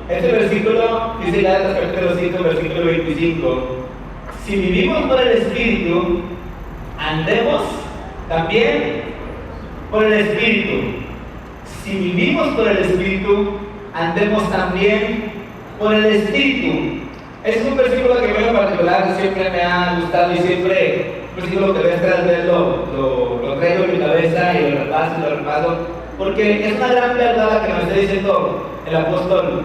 Este versículo dice Gálatas capítulo 5, versículo 25. Si vivimos por el Espíritu, andemos también por el Espíritu. Si vivimos por el Espíritu, andemos también por el Espíritu. Es un versículo que a mí en particular siempre me ha gustado y siempre, un versículo que vez tras vez lo traigo en mi cabeza y lo repaso, porque es una gran verdad la que nos está diciendo el apóstol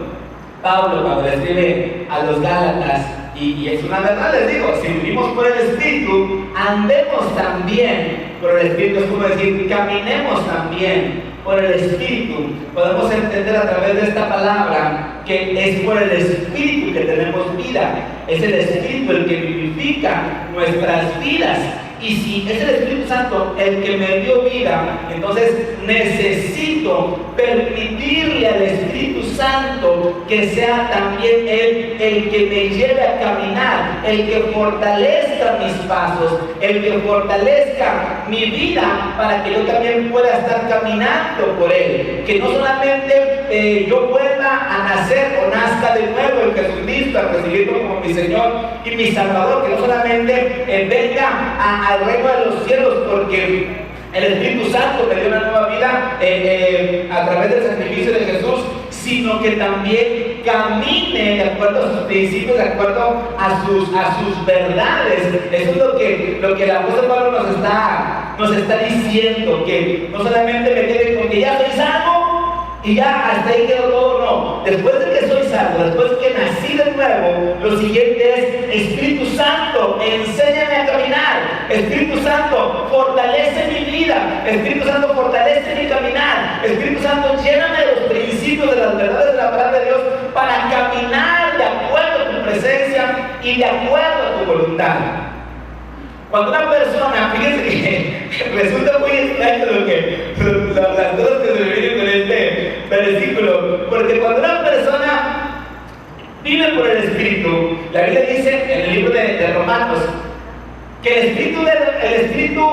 Pablo cuando le escribe a los Gálatas, y es una verdad, les digo, si vivimos por el Espíritu, andemos también por el Espíritu. Es como decir, caminemos también por el Espíritu. Podemos entender a través de esta palabra que es por el Espíritu que tenemos vida. Es el Espíritu el que vivifica nuestras vidas. Y si es el Espíritu Santo el que me dio vida, entonces necesito permitirle al Espíritu Santo que sea también Él el que me lleve a caminar, el que fortalezca mis pasos, el que fortalezca mi vida para que yo también pueda estar caminando por Él. Que no solamente yo vuelva a nacer o nazca de nuevo en Jesucristo, a recibirlo como mi Señor y mi Salvador, que no solamente venga al reino de los cielos porque el Espíritu Santo me dio una nueva vida a través del sacrificio de Jesús, sino que también camine de acuerdo a sus principios, de acuerdo a sus verdades. Eso es lo que el apóstol Pablo nos está diciendo, que no solamente me quede con que ya soy salvo y ya hasta ahí quedó todo. No, después de que soy salvo, después de que nací de nuevo, lo siguiente es: Espíritu Santo, enséñame a caminar. Espíritu Santo, fortalece mi vida. Espíritu Santo, fortalece mi caminar. Espíritu Santo, lléname de los principios, de las verdades de la palabra de Dios, para caminar de acuerdo a tu presencia y de acuerdo a tu voluntad. Cuando una persona, fíjense que resulta muy extraño las cosas que se me vienen con este versículo, porque cuando una persona vive por el Espíritu, la Biblia dice en el libro de Romanos que el Espíritu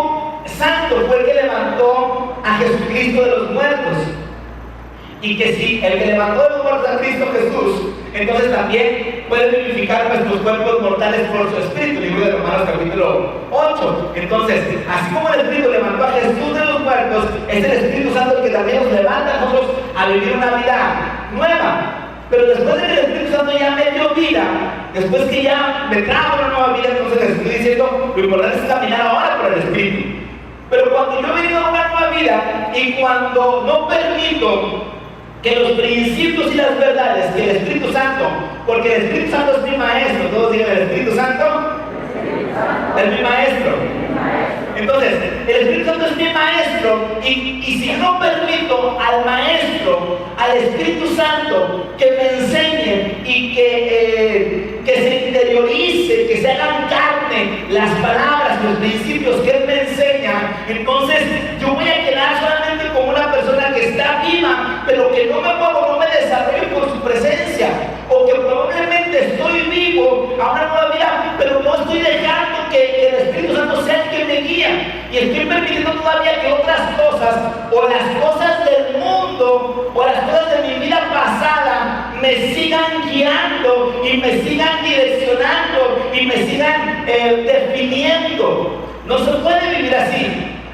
Santo fue el que levantó a Jesucristo de los muertos, y que si el que levantó de los muertos a Cristo Jesús, entonces también puede vivificar nuestros cuerpos mortales por su Espíritu. Libro de Romanos capítulo 8. Entonces, así como el Espíritu levantó a Jesús de los muertos, es el Espíritu Santo el que también nos levanta a nosotros a vivir una vida nueva. Pero después de que el Espíritu Santo ya me dio vida, después que ya me trajo una nueva vida, entonces les estoy diciendo, lo importante es caminar ahora por el Espíritu. Pero cuando yo he venido a una nueva vida y cuando no permito que los principios y las verdades que el Espíritu Santo, porque el Espíritu Santo es mi maestro, todos digan: el Espíritu Santo es mi maestro. Entonces, el Espíritu Santo es mi maestro, y si yo no permito al maestro, al Espíritu Santo, que me enseñe y que se interiorice, que se hagan carne las palabras, los principios que Él me enseña, entonces yo voy a quedar solamente como una persona que está viva, pero que no me desarrollo por su presencia, o que probablemente estoy vivo a una nueva vida, pero no estoy dejando que el Espíritu Santo sea el que me guía, y estoy permitiendo todavía que otras cosas, o las cosas del mundo, o las cosas de mi vida pasada, me sigan guiando y me sigan direccionando y me sigan definiendo. No se puede vivir así.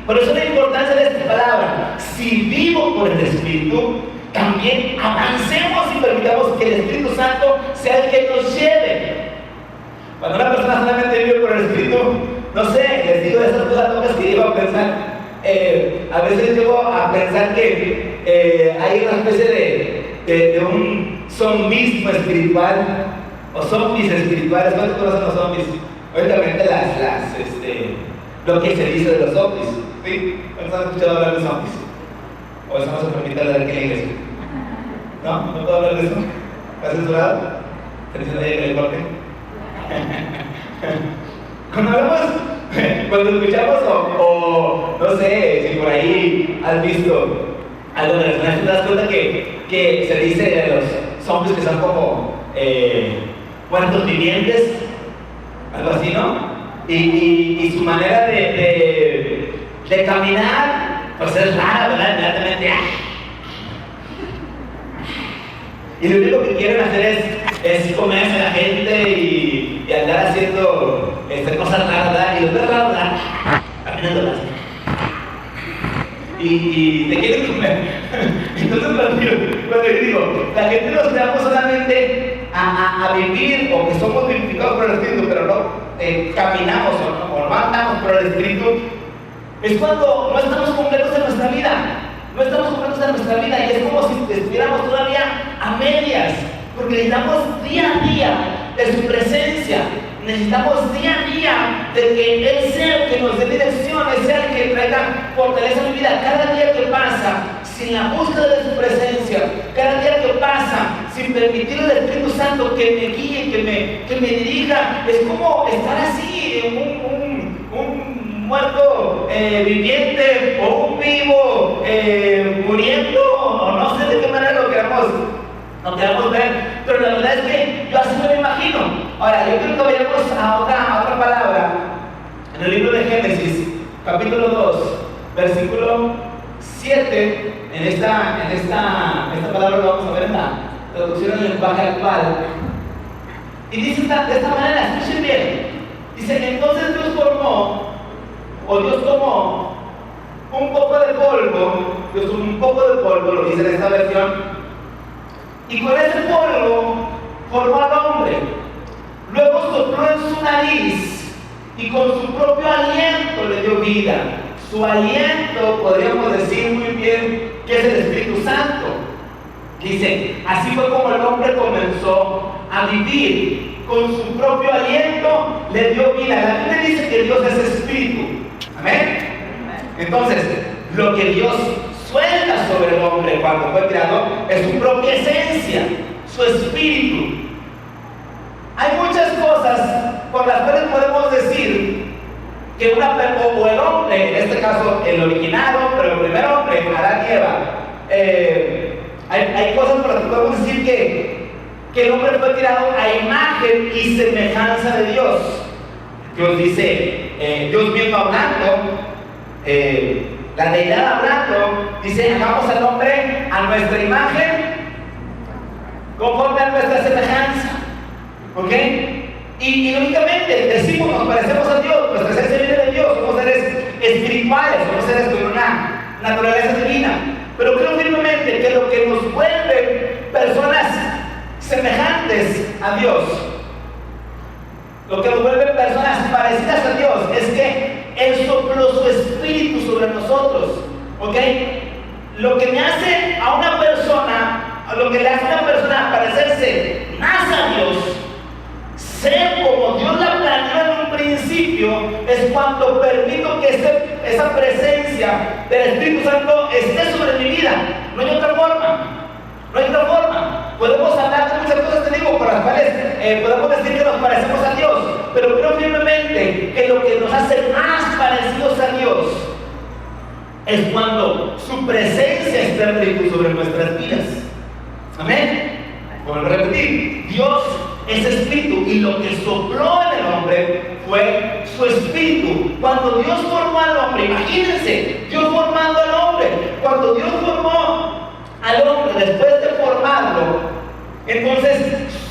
Por eso la importancia de esta palabra: si vivo por el Espíritu, también avancemos y permitamos que el Espíritu Santo sea el que nos lleve. Cuando una persona solamente vive por el Espíritu, no sé, les digo esas cosas locas que llevo a pensar. A veces llego a pensar que hay una especie de un zombismo espiritual, o zombies espirituales. ¿Cuántos conocen los zombies? Obviamente lo que se dice de los zombies. ¿Sí? ¿Cuántos han escuchado hablar de zombies? ¿O eso no se permite hablar aquí en la iglesia? ¿No? ¿No puedo hablar de eso? ¿Estás censurado? ¿Estás diciendo que le corte? Cuando escuchamos o no sé si por ahí has visto algo de las, te das cuenta que se dice de los zombies que son como muertos vivientes, algo así, ¿no? Y su manera de caminar, pues es rara, ¿verdad? Inmediatamente. Y lo único que quieren hacer es comerse a la gente y andar haciendo cosas raras, ¿verdad? Y los ves raros, ¿verdad? Caminándolas. Y te quieren comer. Entonces cuando yo digo, la gente nos creamos solamente a vivir, o que somos vivificados por el Espíritu, pero no caminamos o no andamos por el Espíritu, es cuando no estamos completos en nuestra vida. No estamos completos en nuestra vida, y es como si estuviéramos todavía a medias, porque necesitamos día a día de su presencia. Necesitamos día a día de que Él sea el que nos dé dirección, Él sea el que traiga fortaleza a mi vida. Cada día que pasa sin la búsqueda de su presencia, cada día que pasa sin permitir al Espíritu Santo que me guíe, que me dirija, es como estar así en un muerto viviente o un vivo muriendo, o no sé de qué manera lo queramos ver, pero la verdad es que yo así me lo imagino. Ahora, yo creo que vayamos a otra palabra en el libro de Génesis, capítulo 2, versículo 7. En esta palabra lo vamos a ver en la traducción del lenguaje actual. Y dice de esta manera, escuchen bien. Dice: entonces Dios tomó un poco de polvo, lo dice en esta versión, y con ese polvo formó al hombre. Luego sopló en su nariz y con su propio aliento le dio vida. Su aliento, podríamos decir muy bien, que es el Espíritu Santo. Dice: así fue como el hombre comenzó a vivir. Con su propio aliento le dio vida. La Biblia dice que Dios es Espíritu. Amén. Entonces, lo que Dios suelta sobre el hombre cuando fue creado es su propia esencia, su espíritu. Hay muchas cosas por las cuales podemos decir que o el hombre, en este caso el original hombre, el primer hombre, Adán y Eva, hay cosas por las que podemos decir que el hombre fue creado a imagen y semejanza de Dios. Dios dice, Dios mismo hablando, la deidad hablando, dice: hagamos al hombre a nuestra imagen, conforme a nuestra semejanza. ¿Ok? Y lógicamente decimos, nos parecemos a Dios, nuestra esencia viene de Dios, somos seres espirituales, somos seres con una naturaleza divina. Pero creo firmemente que lo que nos vuelve personas semejantes a Dios, lo que nos vuelve personas parecidas a Dios, es que Él sopló su espíritu sobre nosotros. ¿Ok? Lo que me hace a una persona, lo que le hace a una persona parecerse más a Dios, ser como Dios la planeó en un principio, es cuando permito que esa presencia del Espíritu Santo esté sobre mi vida. No hay otra forma. No hay otra forma. Podemos hablar de muchas cosas, te digo, por las cuales podemos decir que nos parecemos a Dios, pero creo firmemente que lo que nos hace más parecidos a Dios es cuando su presencia está en plenitud sobre nuestras vidas. Amén. Vuelvo a repetir: Dios es espíritu, y lo que sopló en el hombre fue su espíritu. Cuando Dios formó al hombre, imagínense, Dios formando al hombre, cuando Dios formó al hombre, después de formarlo, entonces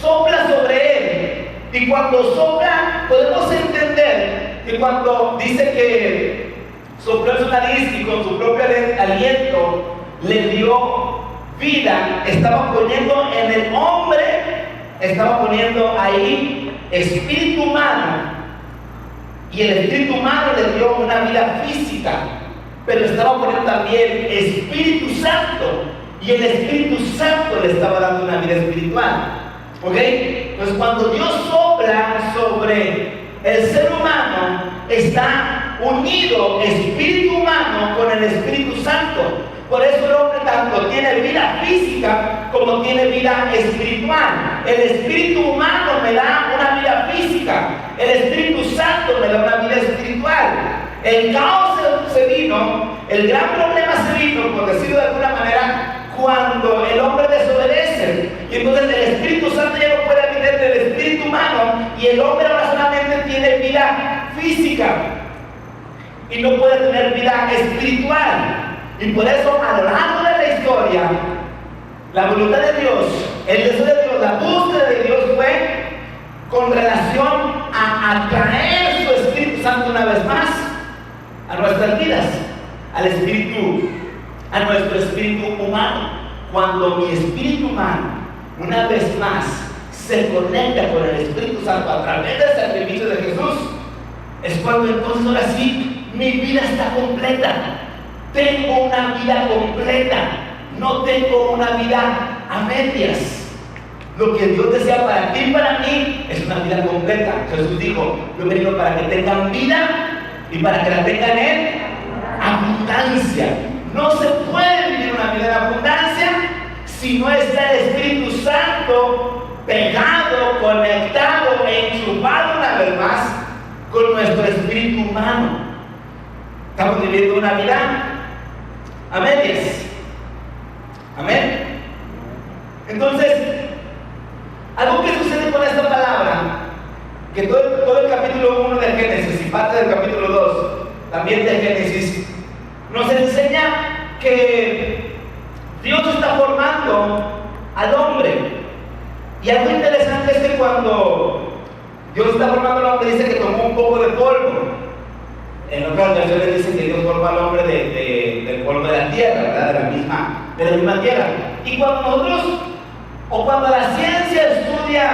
sopla sobre él. Y cuando sopla, podemos entender que cuando dice que sopló en su nariz y con su propio aliento le dio vida, estaba poniendo en el hombre, estaba poniendo ahí espíritu humano, y el espíritu humano le dio una vida física, pero estaba poniendo también Espíritu Santo, y el Espíritu Santo le estaba dando una vida espiritual. ¿Ok? Pues cuando Dios sopla sobre el ser humano, está unido espíritu humano con el Espíritu Santo. Por eso el hombre tanto tiene vida física como tiene vida espiritual. El espíritu humano me da una vida física, el Espíritu Santo me da una vida espiritual. El caos se vino, el gran problema se vino, por decirlo de alguna manera, cuando el hombre desobedece. Y entonces el Espíritu Santo ya no puede habitar en el espíritu humano, y el hombre ahora solamente tiene vida física y no puede tener vida espiritual. Y por eso, a lo largo de la historia, la voluntad de Dios El deseo de Dios, la búsqueda de Dios fue con relación a atraer su Espíritu Santo una vez más a nuestras vidas, a nuestro espíritu humano. Cuando mi espíritu humano una vez más se conecta con el Espíritu Santo a través del sacrificio de Jesús, es cuando entonces ahora sí mi vida está completa. Tengo una vida completa, no tengo una vida a medias. Lo que Dios desea para ti y para mí es una vida completa. Jesús dijo: yo he venido para que tengan vida y para que la tengan en abundancia. No se puede vivir una vida en abundancia si no está el Espíritu Santo pegado, conectado e enchufado una vez más con nuestro espíritu humano. Estamos viviendo una vida a medias. Amén. Entonces, algo que sucede con esta palabra, que todo el capítulo 1 de Génesis y parte del capítulo 2 también de Génesis, nos enseña que Dios está formando al hombre. Y algo interesante es que cuando Dios está formando al hombre, dice que tomó un poco de polvo. En otras versiones dice que Dios formó al hombre del polvo de la tierra, ¿verdad? De la misma tierra. Y cuando nosotros, o cuando la ciencia estudia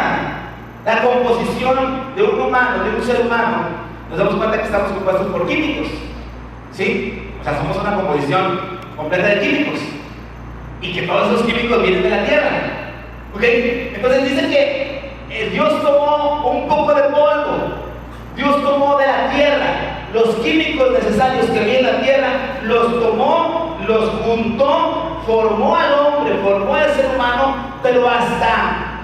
la composición de un humano, de un ser humano, nos damos cuenta que estamos compuestos por químicos. ¿Sí? O sea, somos una composición completa de químicos. Y que todos esos químicos vienen de la tierra. ¿Ok? Entonces dice que Dios tomó un poco de polvo. Dios tomó de la tierra los químicos necesarios que había en la tierra, los tomó, los juntó, formó al hombre, formó al ser humano, pero hasta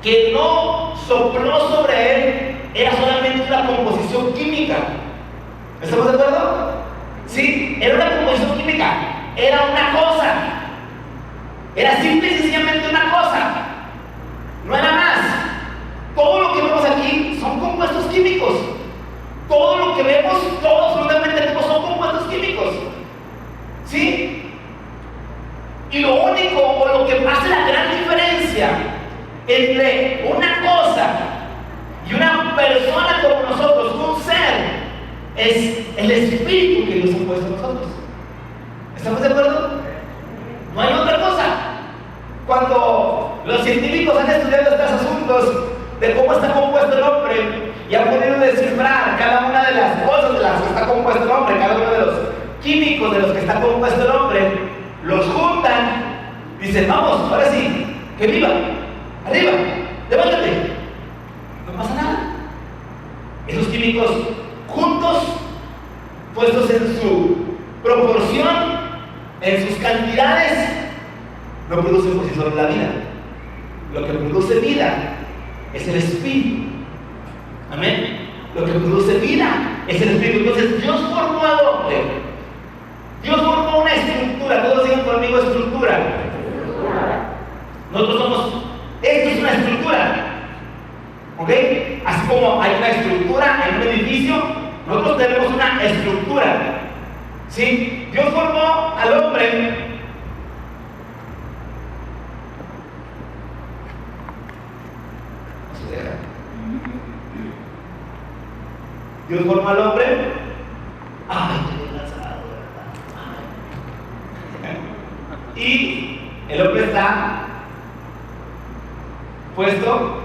que no sopló sobre él, era solamente una composición química. ¿Estamos de acuerdo? Sí, era una composición química, era una cosa, era simple y sencillamente una cosa, no era más. Todo lo que vemos aquí son compuestos químicos. Todo lo que vemos, todo absolutamente son compuestos químicos. ¿Sí? Y lo único, o lo que hace la gran diferencia entre una cosa y una persona como nosotros, un ser, es el espíritu que Dios ha puesto en nosotros. ¿Estamos de acuerdo? No hay otra cosa. Cuando los científicos han estudiado estos asuntos de cómo está compuesto el hombre y han podido descifrar cada una de las cosas de las que está compuesto el hombre, cada uno de los químicos de los que está compuesto el hombre, los juntan, dicen: vamos, ahora sí, que viva, arriba, levántate, no pasa nada. Esos químicos juntos, puestos en su proporción, en sus cantidades, no producen por sí solos la vida. Lo que produce vida es el espíritu. Amén. Lo que produce vida es el espíritu. Entonces Dios formó al hombre. Dios formó una estructura. Todos digan conmigo: estructura. Nosotros somos, esto es una estructura. ¿Ok? Así como hay una estructura en un edificio, nosotros tenemos una estructura. ¿Sí? Dios formó al hombre. Dios formó al hombre. Ay, estoy cansado, ¿verdad? Y el hombre está puesto,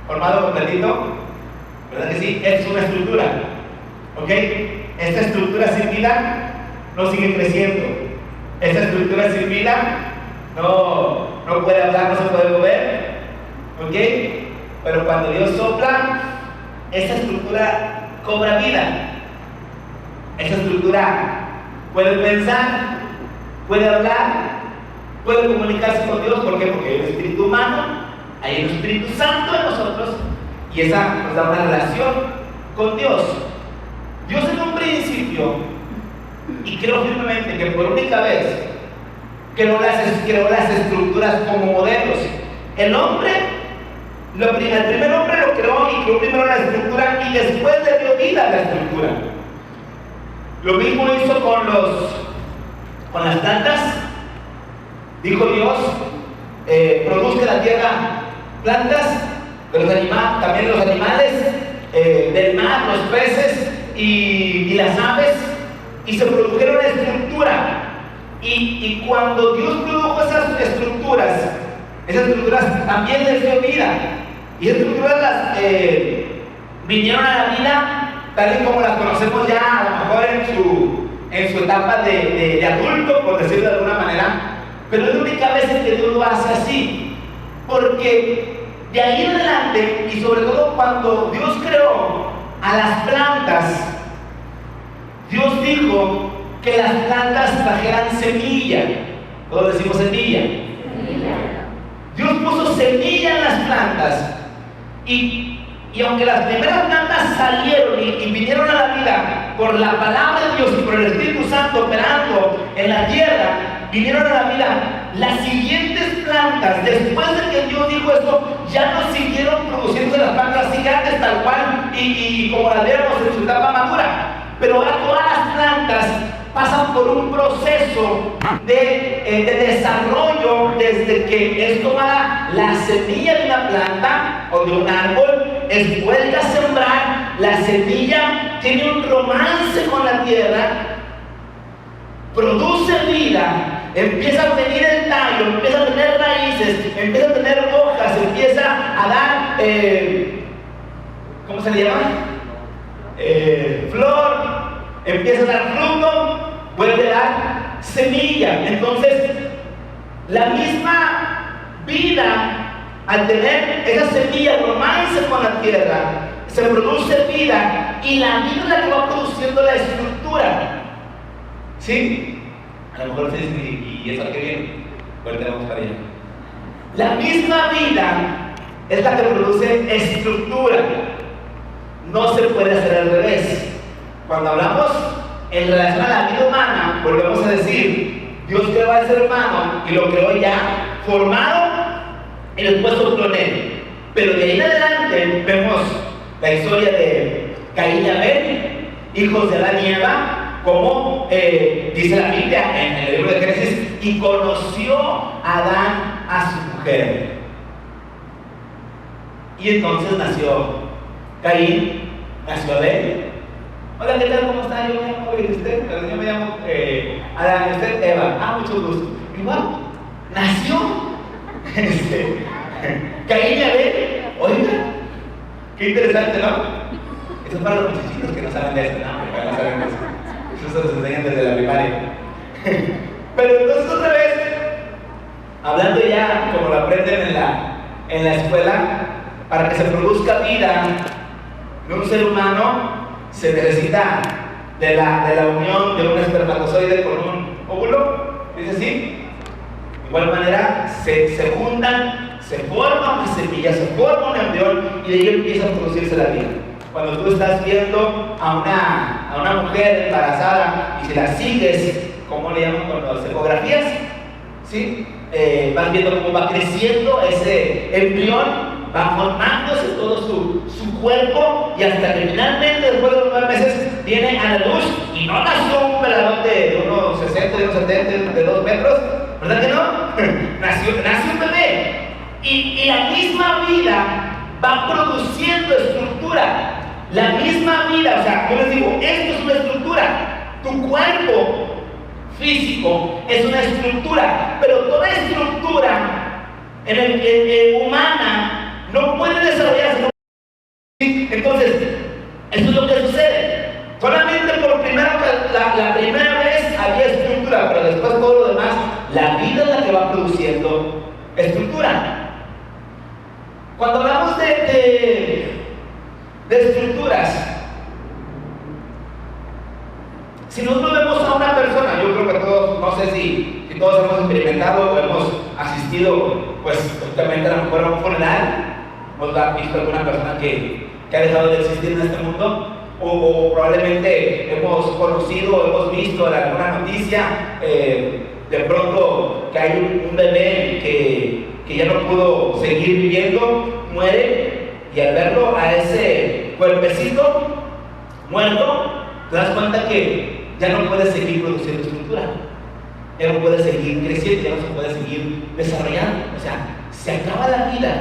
formado completito, ¿verdad que sí? Es una estructura. ¿Ok? Esta estructura sin vida no sigue creciendo. Esta estructura sin vida no puede hablar, no se puede mover. ¿Ok? Pero cuando Dios sopla, esa estructura cobra vida. Esa estructura puede pensar, puede hablar, puede comunicarse con Dios. ¿Por qué? Porque hay un espíritu humano, hay un Espíritu Santo en nosotros, y esa nos da una relación con Dios. Dios en un principio, y creo firmemente que por única vez creó las estructuras como modelos. El primer hombre lo creó y creó primero la estructura y después le dio vida a la estructura. Lo mismo hizo con las plantas. Dijo Dios: produce la tierra plantas, también los animales del mar, los peces y las aves, y se produjeron una estructura. Y cuando Dios produjo esas estructuras también les dio vida. Y esas estructuras vinieron a la vida tal y como las conocemos ya, a lo mejor en su etapa de adulto, por decirlo de alguna manera. Pero es la única vez en que Dios lo hace así, porque de ahí en adelante, y sobre todo cuando Dios creó a las plantas, Dios dijo que las plantas trajeran semilla. Todos decimos semilla. Dios puso semilla en las plantas, y aunque las primeras plantas salieron y vinieron a la vida por la palabra de Dios y por el Espíritu Santo operando en la tierra, vinieron a la vida, las siguientes plantas, después de que Dios dijo esto, ya no siguieron produciendo las plantas gigantes tal cual y como las vemos en su etapa madura. Pero ahora todas las plantas pasan por un proceso de desarrollo desde que es tomada la semilla de una planta o de un árbol, es vuelta a sembrar, la semilla tiene un romance con la tierra, produce vida, empieza a venir el tallo, empieza a tener raíces, empieza a tener hojas, empieza a dar, ¿cómo se le llama? Flor, empieza a dar fruto, vuelve a dar semilla. Entonces, la misma vida, al tener esa semilla, romance con la tierra, se produce vida, y la vida es la que va produciendo la estructura. ¿Sí? A lo mejor se dice, ¿y eso a qué viene? Ahorita vamos para allá. La misma vida es la que produce estructura. No se puede hacer al revés. Cuando hablamos en relación a la vida humana, volvemos a decir, Dios creó al ser humano y lo creó ya formado y después sopló en él. Pero de ahí en adelante vemos la historia de Caín y Abel, hijos de Adán y Eva, como dice la Biblia en el libro de Génesis, y conoció Adán a su mujer. Y entonces nació Caín, nació Abel. Hola, ¿qué tal? ¿Cómo está? Yo me llamo usted, yo me llamo Adán, y usted Eva. Mucho gusto. Igual, nació Caín y Abel. Oiga, qué interesante, ¿no? Eso es para los muchachitos que no saben de esto, ¿no? Porque no saben de eso. Eso se los enseñan desde la primaria. Pero entonces otra vez, hablando ya como lo aprenden en la escuela, para que se produzca vida en un ser humano, se necesita de la unión de un espermatozoide con un óvulo, ¿dice así? De igual manera, se juntan, se forma una semilla, se forma un embrión, y de ahí empieza a producirse la vida. Cuando tú estás viendo a una mujer embarazada y si la sigues, ¿cómo le llaman con las ecografías? ¿Sí? Vas viendo cómo va creciendo ese embrión, va formándose todo su cuerpo, y hasta que finalmente, después de los 9 meses, viene a la luz, y no nació un peladón de unos 60, de unos 70, de 2 metros, ¿verdad que no? nació un bebé, y la misma vida va produciendo estructura. La misma vida, o sea, yo les digo, esto es una estructura. Tu cuerpo físico es una estructura, pero toda estructura humana no puede desarrollarse. Entonces, eso es lo que sucede. Solamente por la primera vez había estructura, pero después todo lo demás, la vida es la que va produciendo estructura. Cuando hablamos de estructuras, si nosotros vemos a una persona, yo creo que todos, no sé si todos hemos experimentado o hemos asistido, pues justamente a lo mejor a un funeral, hemos visto a alguna persona que ha dejado de existir en este mundo, o probablemente hemos conocido o hemos visto en alguna noticia de pronto que hay un bebé que ya no pudo seguir viviendo, muere, y al verlo a ese cuerpecito muerto, te das cuenta que ya no puede seguir produciendo estructura. ya no puede seguir creciendo, ya no se puede seguir desarrollando. O sea, se acaba la vida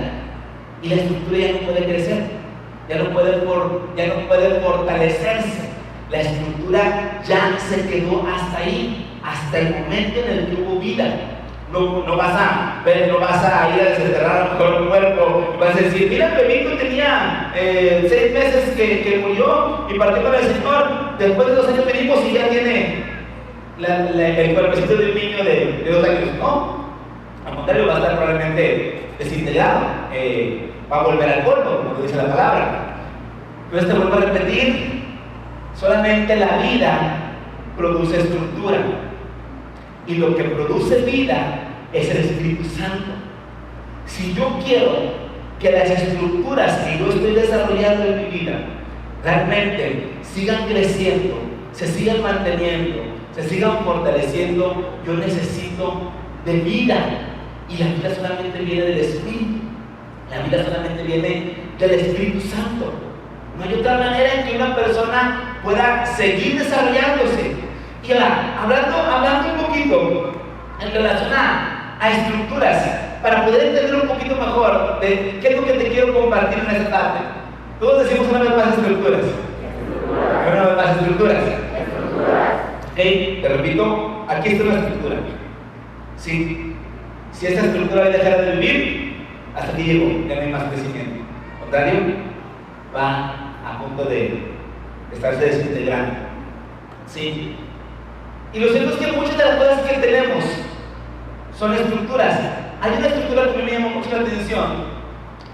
y la estructura ya no puede crecer, ya no puede fortalecerse. La estructura ya se quedó hasta ahí, hasta el momento en el que hubo vida. No vas a ir a desenterrar a lo mejor un cuerpo y vas a decir, mira, Pepito tenía 6 meses que murió y partió con el Señor, después de 2 años venimos y ya tiene el cuerpecito de un niño de 2 años. No, al contrario, va a estar probablemente desintegrado, va a volver al polvo, como dice la palabra. Entonces te vuelvo a repetir, solamente la vida produce estructura. Y lo que produce vida es el Espíritu Santo. Si yo quiero que las estructuras que yo estoy desarrollando en mi vida realmente sigan creciendo, se sigan manteniendo, se sigan fortaleciendo, yo necesito de vida. Y la vida solamente viene del Espíritu. La vida solamente viene del Espíritu Santo. No hay otra manera en que una persona pueda seguir desarrollándose. Y ahora, hablando un poquito en relación a estructuras, para poder entender un poquito mejor de qué es lo que te quiero compartir en esta tarde. Todos decimos una vez más estructuras. Una vez más estructuras. Ok, te repito, aquí está una estructura. Sí. Si esta estructura dejara de vivir, hasta aquí llegó, ya no hay más crecimiento. Al contrario, va a punto de estarse desintegrando. Sí. Y lo cierto es que muchas de las cosas que tenemos son estructuras. Hay una estructura que me llama mucho la atención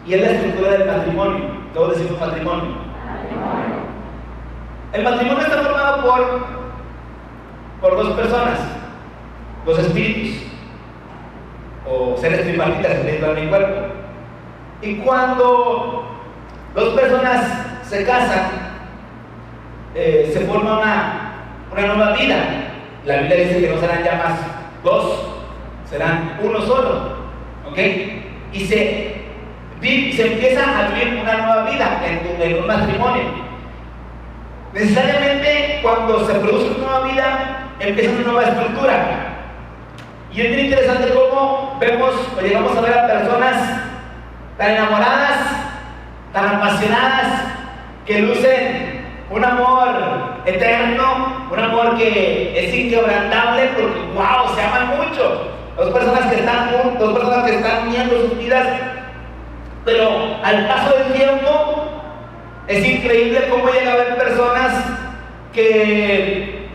y es la estructura del matrimonio. Todos decimos matrimonio. El matrimonio está formado por 2 personas, 2 espíritus o seres tripartitas, espíritu, alma y cuerpo. Y cuando 2 personas se casan, se forma una nueva vida. La Biblia dice que no serán ya más 2, serán uno solo, ¿ok? Y se empieza a vivir una nueva vida en un matrimonio. Necesariamente cuando se produce una nueva vida, empieza una nueva estructura. Y es bien interesante cómo vemos o llegamos a ver a personas tan enamoradas, tan apasionadas, que lucen un amor eterno, un amor que es inquebrantable porque wow, se aman mucho. 2 personas que están juntos, 2 personas que están uniendo sus vidas, pero al paso del tiempo es increíble cómo llega a haber personas que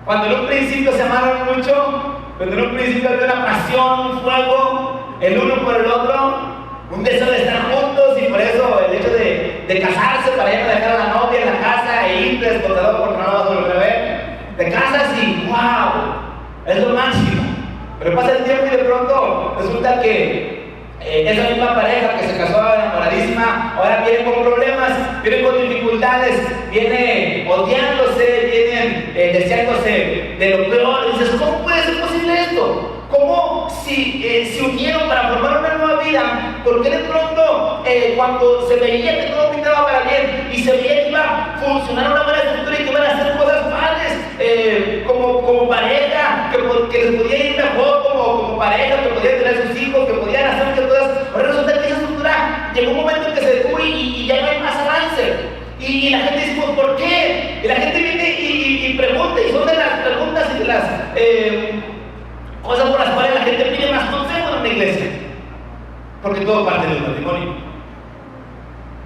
cuando en un principio se amaron mucho, cuando en un principio había una pasión, un fuego, el uno por el otro, un deseo de estar juntos, y por eso el hecho de casarse para ya no dejar a la novia en la casa e ir desbordado porque no lo vas a volver a ver. Te casas y wow, es lo máximo. Pero pasa el tiempo y de pronto resulta que esa misma pareja que se casó enamoradísima ahora viene con problemas, viene con dificultades, viene odiándose, vienen deseándose de lo peor. Y dices, ¿cómo puede ser posible esto? ¿Cómo si se unieron para formar una nueva vida? ¿Por qué de pronto cuando se veía que todo pintaba para bien y se veía que iba a funcionar una buena estructura y que iban a hacer cosas padres como pareja, que les podía ir mejor como pareja, que podían tener sus hijos, que podían hacer muchas cosas? Ahora resulta que esa estructura llegó un momento en que se detuvo y ya no hay más avance. Y la gente dice, pues, ¿por qué? Y la gente viene y pregunta, y son de las preguntas y de las cosas por las cuales la gente pide más consejo en una iglesia, porque todo parte del matrimonio.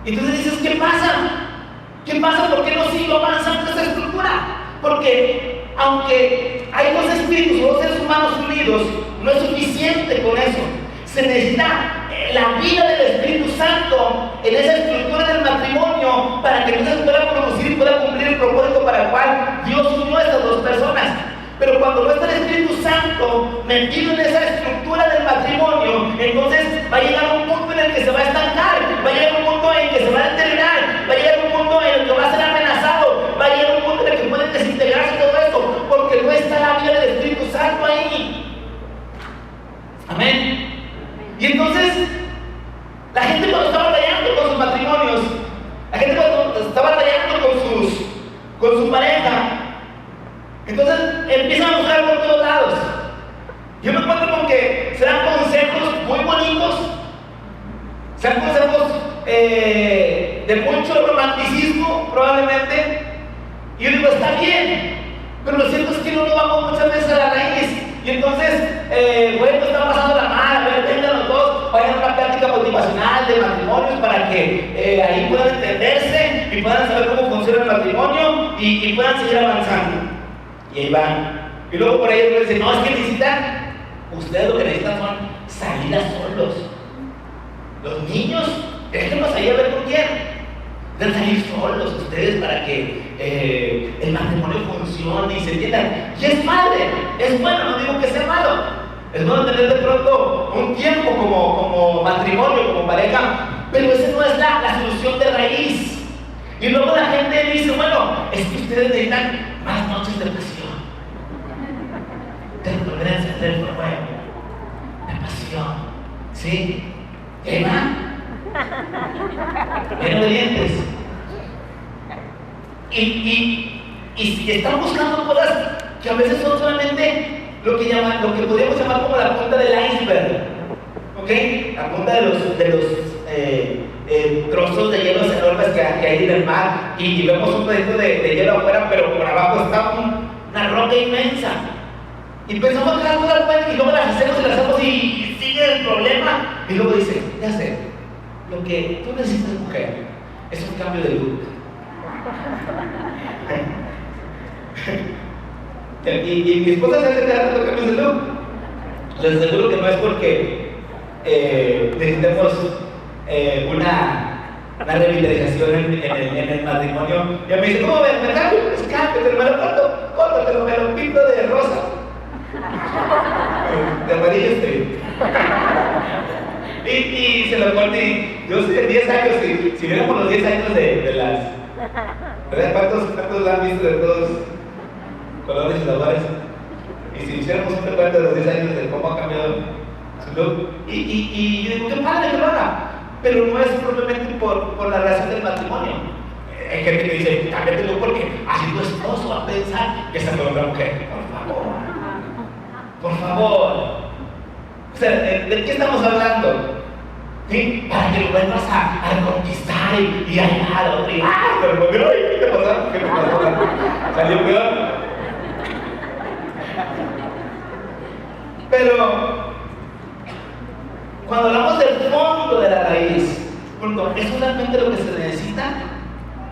Y entonces dices, ¿qué pasa? ¿Qué pasa? ¿Por qué no sigo avanzando esa estructura? Porque aunque hay 2 espíritus o 2 seres humanos unidos, no es suficiente con eso. Se necesita la vida del Espíritu Santo en esa estructura del matrimonio para que entonces pueda producir y pueda cumplir el propósito para el cual Dios unió a estas 2 personas. Pero cuando no está el Espíritu Santo metido en esa estructura del matrimonio, entonces va a llegar a un punto en el que se va a estancar, va a llegar a un punto en el que se va a deteriorar, va a llegar a un punto en el que va a ser amenazado, va a llegar a un punto en el que puede desintegrarse todo esto, porque no está la vida del Espíritu Santo ahí. Amén. Y entonces, la gente cuando está batallando con sus matrimonios, la gente cuando está batallando con su pareja, Entonces empiezan a buscar por todos lados. Yo me encuentro con que se dan consejos muy bonitos, se dan consejos de mucho romanticismo probablemente, y yo digo, está bien, pero lo cierto es que no nos vamos muchas veces a la raíz. Y entonces, bueno, están pasando la mano, vengan los dos, vayan a una plática motivacional de matrimonios para que ahí puedan entenderse y puedan saber cómo funciona el matrimonio y puedan seguir avanzando. Y ahí van. Y luego por ahí dicen, no, es que necesitan, ustedes lo que necesitan son salidas solos. Los niños, déjenlos ahí a ver con quién. Deben salir solos ustedes para que el matrimonio funcione y se entiendan. Y es padre, es bueno, no digo que sea malo. Es bueno tener de pronto un tiempo como matrimonio, como pareja, pero esa no es la solución de raíz. Y luego la gente dice, bueno, es que ustedes necesitan más noches de pasión, de volver a encender el fuego, de pasión, ¿sí? ¿Y ahí va? Bien obedientes. Y si están buscando cosas que a veces son solamente lo que podríamos llamar como la punta del iceberg, ¿ok? La punta de los trozos de hielo enormes que hay en el mar, y vemos un pedacito de hielo afuera, pero por abajo está una roca inmensa. Y pensamos que las cosas pueden, y luego las hacemos y sigue el problema. Y luego dice, ya sé, lo que tú necesitas, mujer, es un cambio de look. y mi esposa se hace tanto cambios de look. Les aseguro que no es porque necesitemos una revitalización en el matrimonio. Y me dice, ¿cómo ves? ¿Me cambio? Pues cámbiate, me lo corto, me lo pinto de rosa. De amarillo estoy. Y se lo corté. Yo sé, 10 años, si viéramos los 10 años de las. ¿Verdad? ¿Cuántos la han visto de todos colores y sabores? Y si hiciéramos un recuento de los 10 años de cómo ha cambiado su look. Y yo digo, qué padre que lo haga. Pero no es probablemente por la relación del matrimonio. Hay gente que dice, cámbiate el look porque así tu esposo va a pensar que esta es otra mujer. Por favor. O sea, ¿de qué estamos hablando? ¿Sí? Para que lo vuelvas a conquistar y hallar a otro. Pero ¿qué te pasó? ¿Qué te pasó? ¿Salió peor? Pero cuando hablamos del fondo de la raíz, ¿eso es realmente lo que se necesita?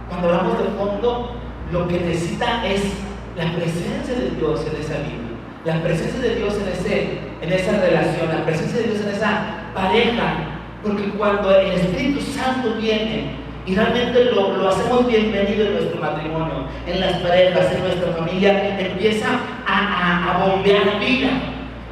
Cuando hablamos del fondo, lo que necesita es la presencia de Dios en esa vida. La presencia de Dios en esa relación, la presencia de Dios en esa pareja, porque cuando el Espíritu Santo viene y realmente lo hacemos bienvenido en nuestro matrimonio, en las parejas, en nuestra familia, empieza a bombear vida.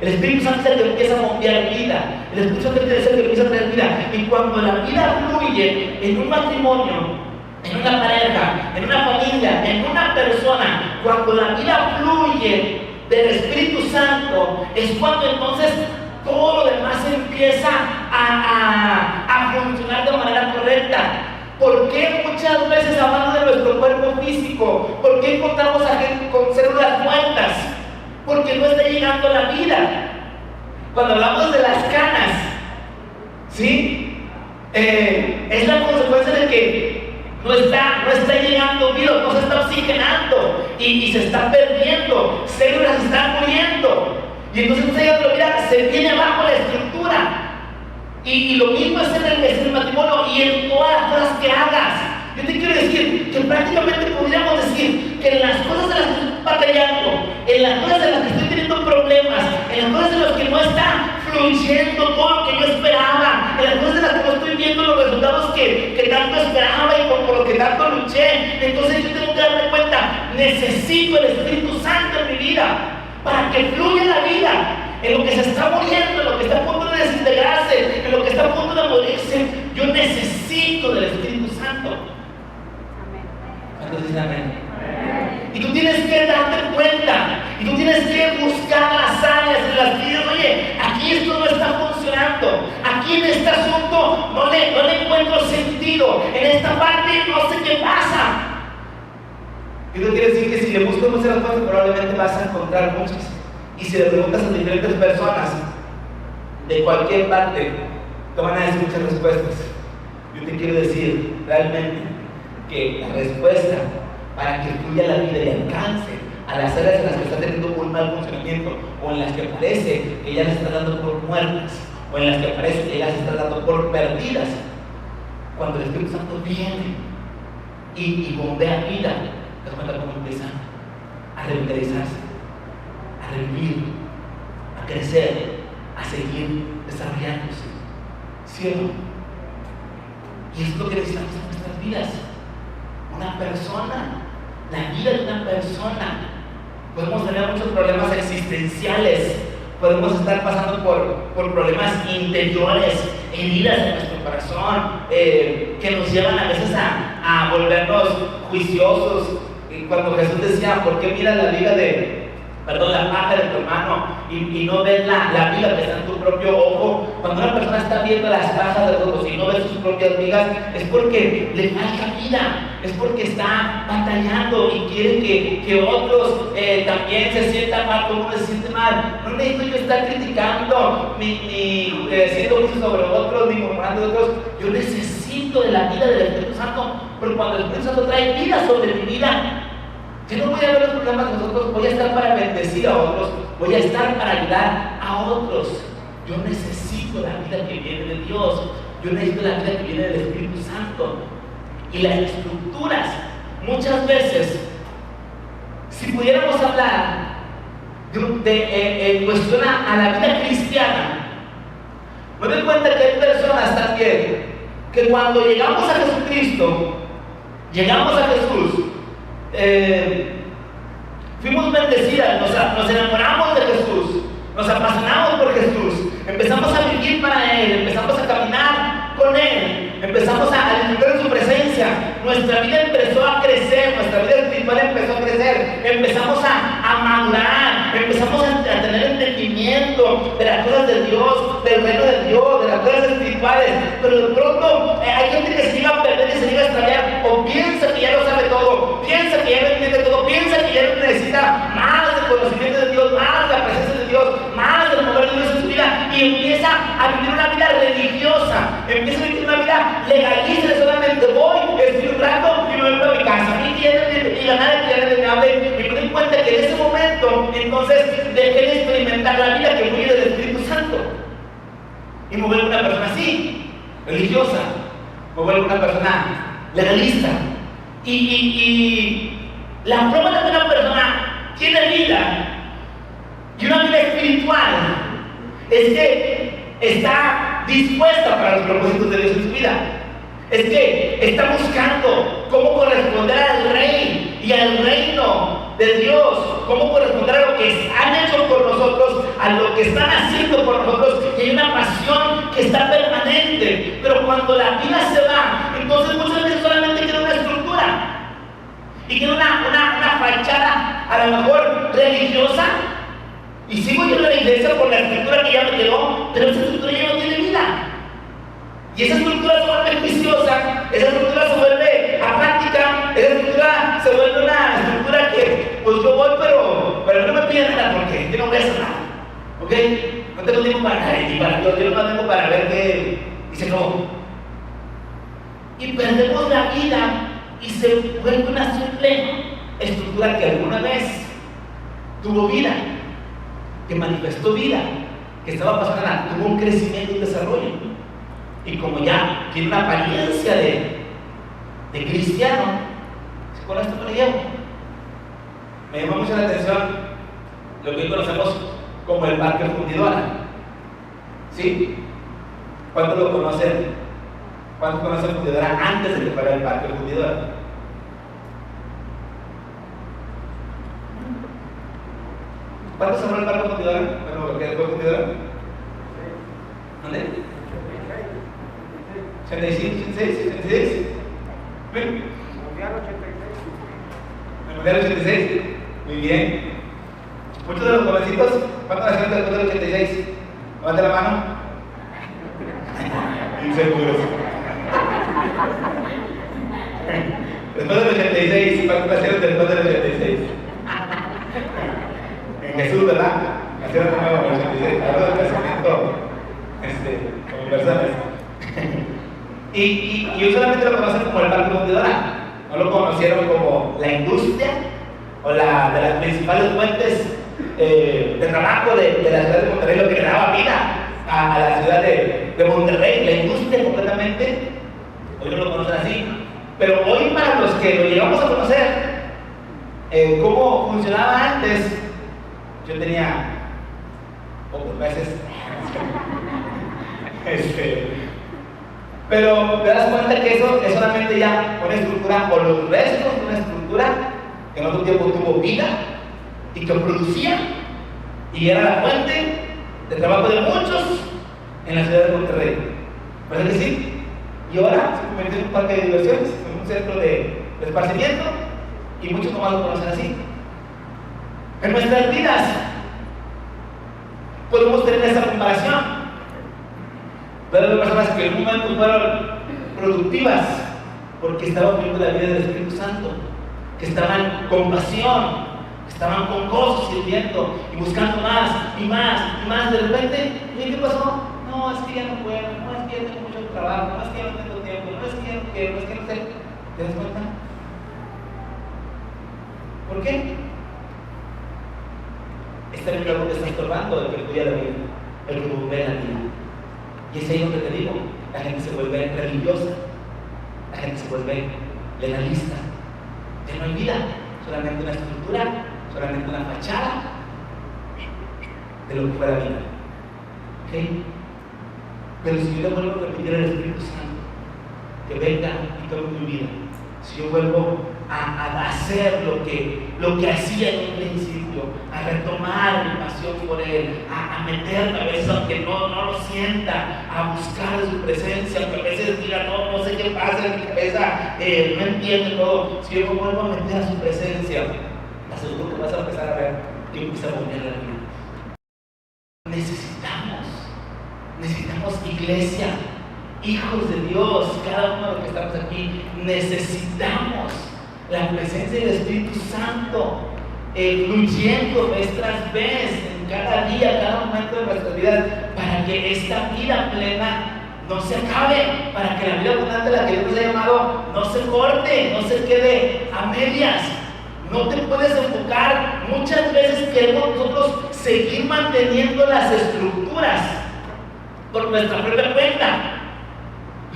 El Espíritu Santo es el que empieza a bombear vida, el Espíritu Santo es el que empieza a traer vida, y cuando la vida fluye en un matrimonio, en una pareja, en una familia, en una persona, cuando la vida fluye del Espíritu Santo, es cuando entonces todo lo demás empieza a funcionar de manera correcta. ¿Por qué muchas veces hablando de nuestro cuerpo físico? ¿Por qué encontramos a gente con células muertas? Porque no está llegando la vida. Cuando hablamos de las canas, ¿sí? Es la consecuencia de que no está llegando vida, no se está oxigenando y se está perdiendo, células se están muriendo. Y entonces se viene abajo la estructura. Y lo mismo es en el matrimonio y en todas las cosas que hagas. Yo te quiero decir que prácticamente podríamos decir que en las cosas de las que estoy batallando, en las cosas de las que estoy teniendo problemas, en las cosas de las que no está fluyendo todo lo que yo esperaba, en las cosas de las que no estoy viendo los resultados que tanto esperaba y por lo que tanto luché, entonces yo tengo que darme cuenta, necesito el Espíritu Santo en mi vida para que fluya la vida. En lo que se está muriendo, en lo que está a punto de desintegrarse, en lo que está a punto de morirse, yo necesito del Espíritu Santo. ¿Cuántos dicen amén? Y tú tienes que darte cuenta, y tú tienes que buscar las áreas en las vidas. Oye, aquí esto no está funcionando, aquí en este asunto no le encuentro sentido, en esta parte no sé qué pasa. Esto quiere decir que si le buscas muchas respuestas, probablemente vas a encontrar muchas. Y si le preguntas a diferentes personas de cualquier parte, te van a decir muchas respuestas. Yo te quiero decir realmente que la respuesta para que fluya la vida y alcance a las áreas en las que está teniendo un mal funcionamiento, o en las que parece que ya las está dando por muertas, o en las que parece que ya las está dando por perdidas, cuando el Espíritu Santo viene y bombea vida, te das cuenta cómo empieza a revitalizarse, a revivir, a crecer, a seguir desarrollándose. ¿Sí o no? Y es lo que necesitamos en nuestras vidas. Una persona, la vida de una persona. Podemos tener muchos problemas existenciales, podemos estar pasando por problemas interiores, heridas en nuestro corazón, que nos llevan a veces a volvernos juiciosos. Cuando Jesús decía, ¿por qué miras la paja de tu hermano y no ves la viga que está en tu propio ojo? Cuando una persona está viendo las pajas de otros y no ve sus propias vigas, es porque le falta vida, es porque está batallando y quiere que otros también se sientan mal como uno se siente mal. No necesito yo estar criticando ni siendo juicio sobre otros, ni murmurando de otros. Yo necesito de la vida del Espíritu Santo, porque cuando el Espíritu Santo trae vida sobre mi vida, yo no voy a ver los problemas de nosotros, voy a estar para bendecir a otros, voy a estar para ayudar a otros. Yo necesito la vida que viene de Dios, yo necesito la vida que viene del Espíritu Santo. Y las estructuras, muchas veces, si pudiéramos hablar en cuestión a la vida cristiana, me doy cuenta que hay personas también que cuando llegamos a Jesucristo, llegamos a Jesús, fuimos bendecidas, nos enamoramos de Jesús, nos apasionamos por Jesús, empezamos a vivir para Él, empezamos a caminar con Él, empezamos a disfrutar de su presencia, nuestra vida empezó a crecer, nuestra vida espiritual empezó a crecer, empezamos a madurar, empezamos a tener entendimiento de las cosas de Dios, del reino de Dios, de las cosas espirituales. Pero de pronto hay gente que se llega a perder y se llega a extraviar, o piensa que ya lo sabe todo, piensa que ya lo entiende todo, piensa que ya no necesita más del conocimiento de Dios, más de la presencia de Dios, más del mover de Dios en su vida, y empieza a vivir una vida religiosa, empieza a vivir una vida legalista. Solamente voy, estoy un rato y me vuelvo a mi casa, y la nada que me hable, y me doy cuenta que en ese momento entonces dejé de experimentar la vida que fluye del Espíritu Santo, y me vuelvo una persona así, religiosa, me vuelvo una persona legalista. Y la prueba de que una persona tiene vida y una vida espiritual es que está dispuesta para los propósitos de Dios en su vida. Es que está buscando cómo corresponder al Rey y al reino de Dios, cómo corresponder a lo que han hecho por nosotros, a lo que están haciendo por nosotros, y hay una pasión que está permanente. Pero cuando la vida se va, entonces muchas veces solamente queda una estructura y queda una fachada, a lo mejor religiosa, y sigo yendo a la iglesia por la estructura que ya me quedó, pero esa estructura ya no tiene vida. Y esa estructura se vuelve viciosa, esa estructura se vuelve apática, esa estructura se vuelve una estructura que, pues yo voy, pero no me piden nada porque yo no voy a hacer nada, ¿ok? No tengo tiempo para nada, ni para Dios, yo no tengo para ver qué, y se acabó. Y perdemos la vida y se vuelve una simple estructura que alguna vez tuvo vida, que manifestó vida, que estaba pasando nada, tuvo un crecimiento y desarrollo. Y como ya tiene una apariencia de cristiano, con esto me lo llevo. Me llamó mucho la atención lo que hoy conocemos como el Parque Fundidora. ¿Sí? ¿Cuántos lo conocen? ¿Cuántos conocen Fundidora antes de que fuera el Parque Fundidora? ¿Cuántos se el Parque Fundidora? Bueno, lo que fue Fundidora. ¿Dónde? 85, 86, 86. Mundial 86. El Mundial 86. Muy bien. Muchos de los jovencitos, ¿cuántos nacieron después del 86? Levante la mano. Inseguros. Después del 86, ¿cuántos nacieron después del 86? En Jesús, ¿verdad? Nacieron de nuevo en el 86. Hablo del casamiento como personas. y yo solamente lo conocen como el Parque Fundidora. No lo conocieron como la industria o de las principales fuentes de trabajo de la ciudad de Monterrey, lo que le daba vida a la ciudad de Monterrey, la industria completamente. Hoy no lo conocen así, pero hoy para los que lo llegamos a conocer, cómo funcionaba antes, yo tenía pocos meses, pero te das cuenta que eso es solamente ya una estructura o los restos de una estructura que en otro tiempo tuvo vida y que producía y era la fuente de trabajo de muchos en la ciudad de Monterrey. ¿Verdad que sí? Y ahora se convirtió en un parque de diversiones, en un centro de esparcimiento, y muchos nomás lo conocen así. En nuestras vidas podemos tener esa comparación. Ver a personas que en un momento fueron productivas porque estaban viviendo la vida del Espíritu Santo, que estaban con pasión, que estaban con gozo sirviendo y buscando más y más y más. De repente, ¿y qué pasó? No, es que ya no puedo, no, es que ya tengo mucho trabajo, no es que ya no tengo tiempo, no es que ya no quiero, no es que no sé. ¿Te das cuenta? ¿Por qué? Este es algo que está estorbando el que estudia la Biblia, el que ve la vida. Y es ahí donde te digo, la gente se vuelve religiosa, la gente se vuelve legalista. Ya no hay vida, solamente una estructura, solamente una fachada de lo que fue la vida. ¿Ok? Pero si yo le vuelvo a repetir al Espíritu Santo que venga y tome mi vida, si yo vuelvo a hacer lo que hacía en un principio, a retomar mi pasión por Él, a meterme a veces aunque no lo sienta, a buscar su presencia, aunque a veces diga no sé qué pasa en mi cabeza, no entiendo todo. Si yo me vuelvo a meter a su presencia, te aseguro que vas a empezar a ver que empieza a volver la vida. Necesitamos iglesia, hijos de Dios, cada uno de los que estamos aquí, necesitamos la presencia del Espíritu Santo fluyendo vez tras vez, en cada día, cada momento de nuestras vidas, para que esta vida plena no se acabe, para que la vida abundante a la que Dios nos ha llamado no se corte, no se quede a medias. No te puedes enfocar. Muchas veces queremos nosotros seguir manteniendo las estructuras por nuestra propia cuenta.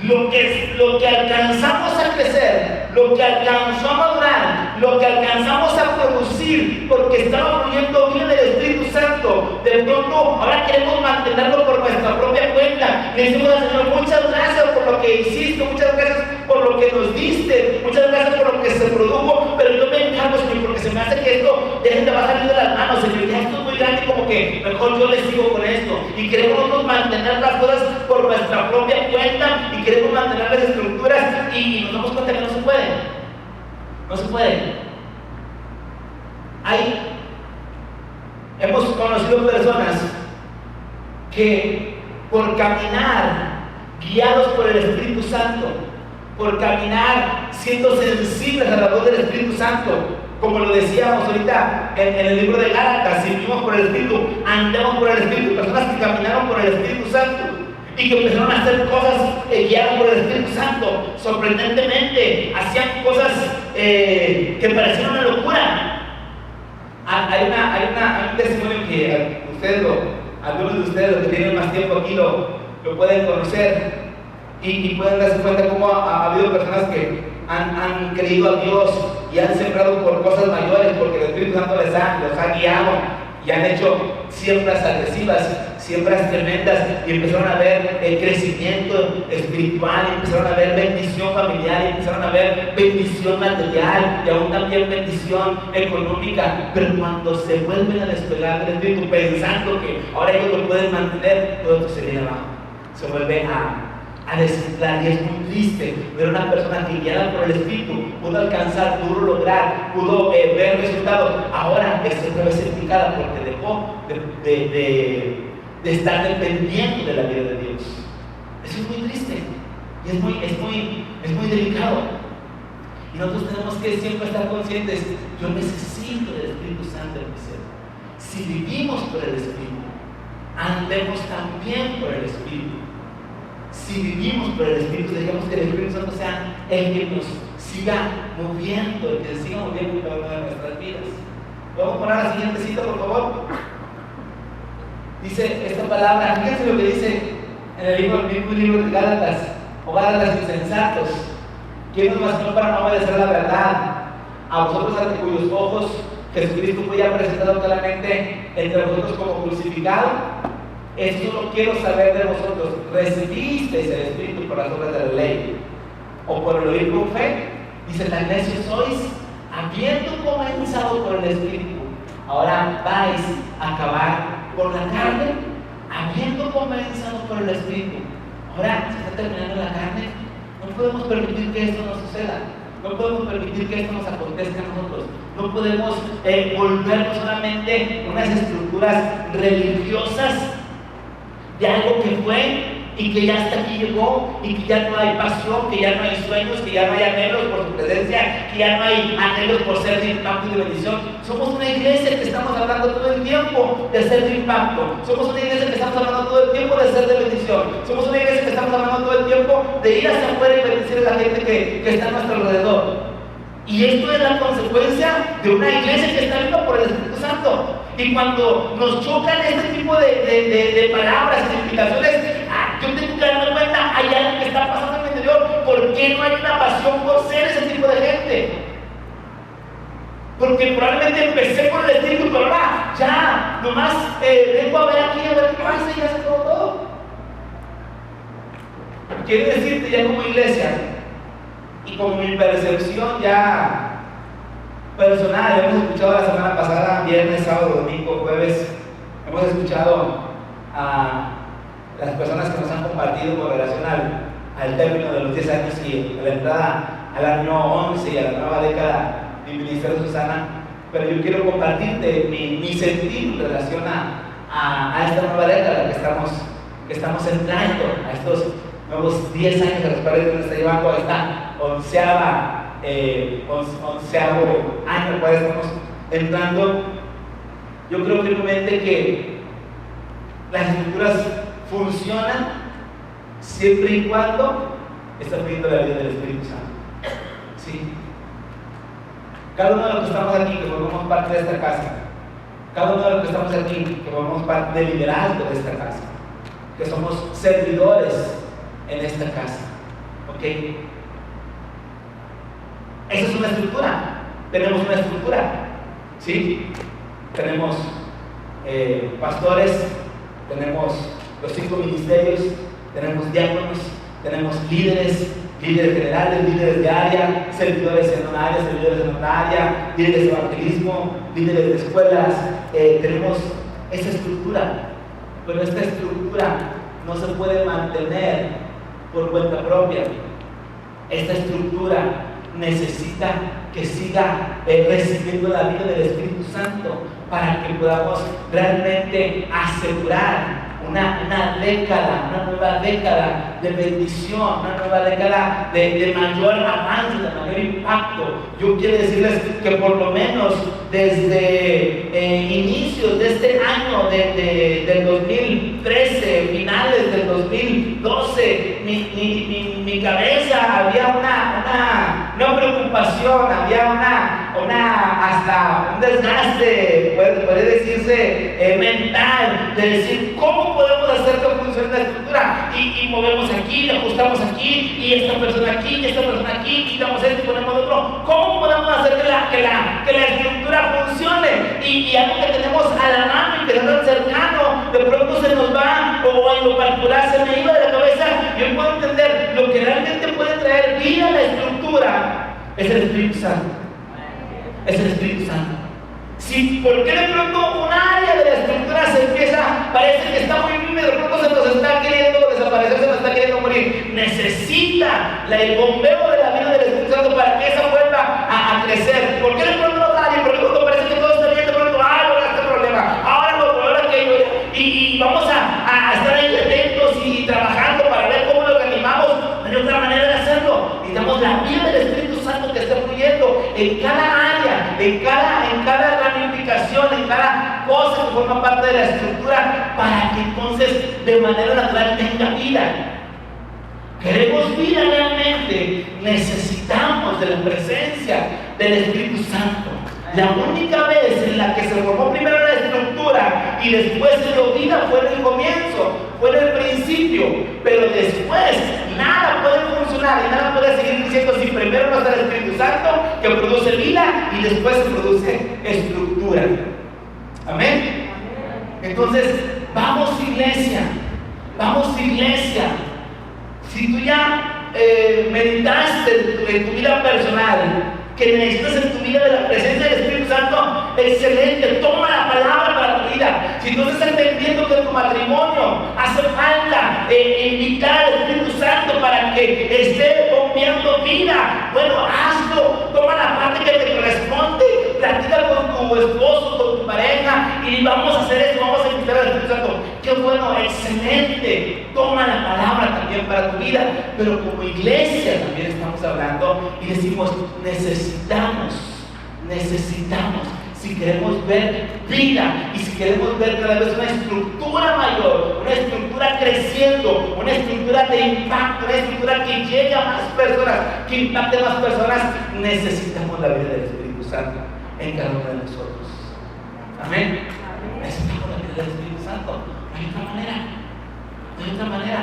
Lo que alcanzamos a crecer, lo que alcanzó a madurar, lo que alcanzamos a producir, porque estaba fluyendo bien el Espíritu Santo, de pronto ahora queremos mantenerlo por nuestra propia cuenta. Le decimos al Señor, muchas gracias por lo que hiciste, muchas gracias por lo que nos diste, muchas gracias por lo que se produjo, pero yo me encargo, Señor, porque se me hace que esto ya se te va a salir de las manos, Señor, ya esto es muy grande, como que mejor yo le sigo con esto, y queremos mantener las cosas por nuestra propia cuenta, y queremos mantener las estructuras, y nos damos cuenta que no se puede. No se puede. Hemos conocido personas que por caminar guiados por el Espíritu Santo, por caminar siendo sensibles a la voz del Espíritu Santo, como lo decíamos ahorita en el libro de Gálatas, si vivimos por el Espíritu, andemos por el Espíritu, personas que caminaron por el Espíritu Santo y que empezaron a hacer cosas guiadas por el Espíritu Santo, sorprendentemente, hacían cosas que parecían una locura. Hay un testimonio que algunos de ustedes, los que tienen más tiempo aquí, lo pueden conocer y pueden darse cuenta cómo ha habido personas que han creído a Dios y han sembrado por cosas mayores, porque el Espíritu Santo los ha guiado y han hecho siembras agresivas, siembras tremendas, y empezaron a ver el crecimiento espiritual, y empezaron a ver bendición familiar, y empezaron a ver bendición material, y aún también bendición económica. Pero cuando se vuelven a despegar del Espíritu, pensando que ahora ellos lo pueden mantener, todo esto se viene abajo, se vuelve a desinflar. Y es muy triste ver una persona que guiada por el Espíritu pudo alcanzar, pudo lograr, pudo ver resultados, ahora es otra vez implicada porque dejó de estar dependiendo de la vida de Dios. Eso es muy triste y es muy delicado. Y nosotros tenemos que siempre estar conscientes, yo necesito del Espíritu Santo en mi ser. Si vivimos por el Espíritu, andemos también por el Espíritu. Si vivimos por el Espíritu, dejemos que el Espíritu Santo sea el que nos siga moviendo, el que siga moviendo cada una de nuestras vidas. Vamos a poner la siguiente cita, por favor. Dice esta palabra, fíjense lo que dice en el mismo libro de Gálatas, o Gálatas insensatos. ¿Quién nos basó para no obedecer la verdad? A vosotros ante cuyos ojos Jesucristo fue ya presentado claramente entre vosotros como crucificado. Esto no quiero saber de vosotros. ¿Recibisteis el Espíritu por las obras de la ley o por el oír con fe? Dice, tan necios sois, habiendo comenzado por el Espíritu, ahora vais a acabar por la carne. Habiendo comenzado por el Espíritu, ahora se está terminando la carne. No podemos permitir que esto nos suceda. No podemos permitir que esto nos acontezca a nosotros. No podemos volvernos solamente unas estructuras religiosas de algo que fue y que ya hasta aquí llegó, y que ya no hay pasión, que ya no hay sueños, que ya no hay anhelos por su presencia, que ya no hay anhelos por ser de impacto y de bendición. Somos una iglesia que estamos hablando todo el tiempo de ser de impacto. Somos una iglesia que estamos hablando todo el tiempo de ser de bendición. Somos una iglesia que estamos hablando todo el tiempo de ir hacia afuera y bendecir a la gente que está a nuestro alrededor. Y esto es la consecuencia de una iglesia que está viva por el Espíritu Santo. Y cuando nos chocan este tipo de palabras y de explicaciones, yo tengo que darme cuenta, hay algo que está pasando en mi interior. ¿Por qué no hay una pasión por ser ese tipo de gente? Porque probablemente empecé por el Espíritu, pero ahora ya, nomás vengo a ver aquí, a ver qué pasa y ya se acabó todo. Quiero decirte ya como iglesia, y como mi percepción ya personal, hemos escuchado la semana pasada, viernes, sábado, domingo, jueves, hemos escuchado a las personas que nos han compartido con relación al término de los 10 años y a la entrada al año 11 y a la nueva década del Ministerio Susana. Pero yo quiero compartirte mi sentir en relación a esta nueva década que estamos entrando, a estos nuevos 10 años de los cuales nos está llevando a esta onceavo año al cual estamos entrando. Yo creo firmemente que las escrituras funcionan siempre y cuando está pidiendo la vida del Espíritu Santo. ¿Sí? Cada uno de los que estamos aquí, que formamos parte de esta casa, cada uno de los que estamos aquí, que formamos parte del liderazgo de esta casa, que somos servidores en esta casa, ¿ok? Esa es una estructura. Tenemos una estructura, ¿sí? Tenemos pastores, tenemos los 5 ministerios, tenemos diáconos, tenemos líderes generales, líderes de área, servidores en una área, servidores en otra área, líderes de evangelismo, líderes de escuelas. Tenemos esa estructura, pero esta estructura no se puede mantener por cuenta propia. Esta estructura necesita que siga recibiendo la vida del Espíritu Santo para que podamos realmente asegurar una nueva década de bendición, una nueva década de mayor avance, de mayor impacto. Yo quiero decirles que por lo menos desde inicios de este año, del 2013, finales del 2012, mi cabeza había una preocupación, había hasta un desgaste, puede decirse, mental, de decir cómo podemos hacer que funcione la estructura, y movemos aquí, y ajustamos aquí, y esta persona aquí, y esta persona aquí, quitamos esto y ponemos otro. ¿Cómo podemos hacer que la estructura funcione? Y algo que tenemos a la mano y que no es tan cercano, de pronto se nos va, o en lo particular se me iba de la cabeza. Yo puedo entender, lo que realmente puede traer vida a la estructura es el Espíritu Santo. Es el Espíritu Santo. Si, ¿por qué de pronto un área de la estructura se empieza, parece que está muy viva y de pronto se nos está queriendo desaparecer, se nos está queriendo morir? Necesita el bombeo de la vida del Espíritu Santo para que esa vuelva a crecer. ¿Por qué de pronto no sale? ¿Por qué de pronto parece que todo está bien? De pronto, ahora este problema, ahora aquello, y vamos a estar ahí atentos y trabajando para ver cómo lo animamos. No hay otra manera de hacerlo. Necesitamos la vida del Espíritu Santo que esté en cada ramificación, en cada cosa que forma parte de la estructura, para que entonces de manera natural tenga vida. Queremos vida realmente, necesitamos de la presencia del Espíritu Santo. La única vez en la que se formó primero la estructura y después se dio vida fue en el comienzo, fue en el principio, pero después nada puede funcionar y nada puede seguir diciendo si primero no está el Espíritu Santo, que produce vida, y después se produce estructura. Amén. Entonces, vamos iglesia, si tú ya meditaste en tu vida personal, que necesitas en tu vida de la presencia del Espíritu Santo, excelente, toma la palabra para tu vida. Si tú estás entendiendo que en tu matrimonio hace falta invitar al Espíritu Santo para que esté bombeando vida, bueno, hazlo, toma la parte que te corresponde, platica con tu esposo, con tu pareja, y vamos a hacer esto, vamos a invitar al Espíritu Santo. Qué bueno, excelente, toma la palabra también para tu vida. Pero como iglesia también estamos hablando y decimos, necesitamos, si queremos ver vida y si queremos ver cada vez una estructura mayor, una estructura creciendo, una estructura de impacto, una estructura que llegue a más personas, que impacte a más personas, necesitamos la vida del Espíritu Santo en cada uno de nosotros. Amén. Necesitamos la vida del Espíritu Santo. No hay otra manera.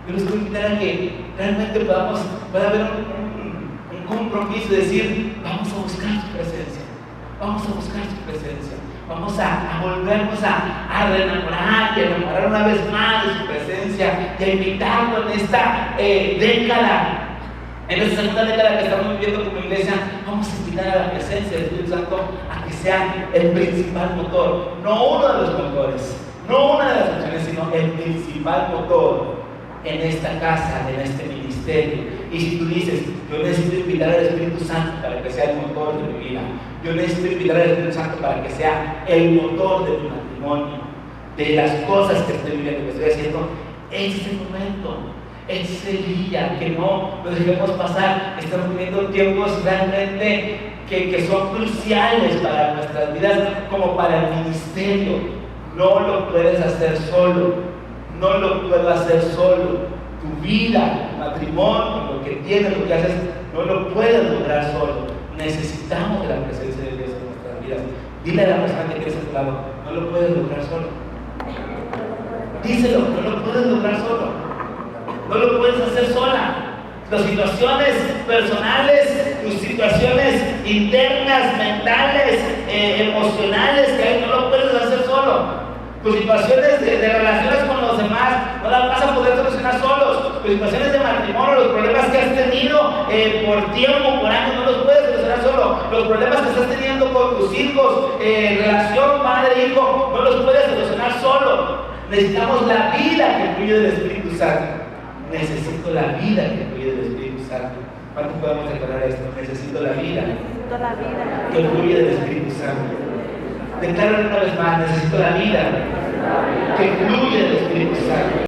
Yo les quiero invitar a que realmente pueda haber un compromiso de decir, vamos a buscar su presencia, vamos a volvernos a reenamorar y a enamorar una vez más de su presencia, y a invitarlo en esta década. En esta segunda década que estamos viviendo como iglesia, vamos a invitar a la presencia del Espíritu Santo a que sea el principal motor, no uno de los motores, no una de las funciones, sino el principal motor en esta casa, en este ministerio. Y si tú dices, yo necesito invitar al Espíritu Santo para que sea el motor de mi vida, yo necesito invitar al Espíritu Santo para que sea el motor de mi matrimonio, de las cosas que estoy viviendo, que estoy haciendo, es el momento, es el día, que no lo dejemos pasar. Estamos viviendo tiempos realmente que son cruciales para nuestras vidas, como para el ministerio. No lo puedes hacer solo, no lo puedo hacer solo. Tu vida, tu matrimonio, lo que tienes, lo que haces, no lo puedes lograr solo. Necesitamos de la presencia de Dios en nuestras vidas. Dile a la persona que tienes a tu lado, no lo puedes lograr solo. Díselo, no lo puedes lograr solo. No lo puedes hacer sola. Tus situaciones personales, tus situaciones internas, mentales, emocionales, que hay, no lo puedes hacer solo. Tus situaciones de relaciones con los demás no las vas a poder solucionar solos. Tus situaciones de matrimonio, los problemas que has tenido por tiempo, por años, no los puedes solucionar solo. Los problemas que estás teniendo con tus hijos, relación padre-hijo, no los puedes solucionar solo. Necesitamos la vida que fluye del Espíritu Santo. Necesito la vida que fluye del Espíritu Santo. ¿Cuánto podemos declarar esto? Necesito la vida que fluye del Espíritu Santo. Decláralo una vez más, necesito la vida que fluye del Espíritu Santo.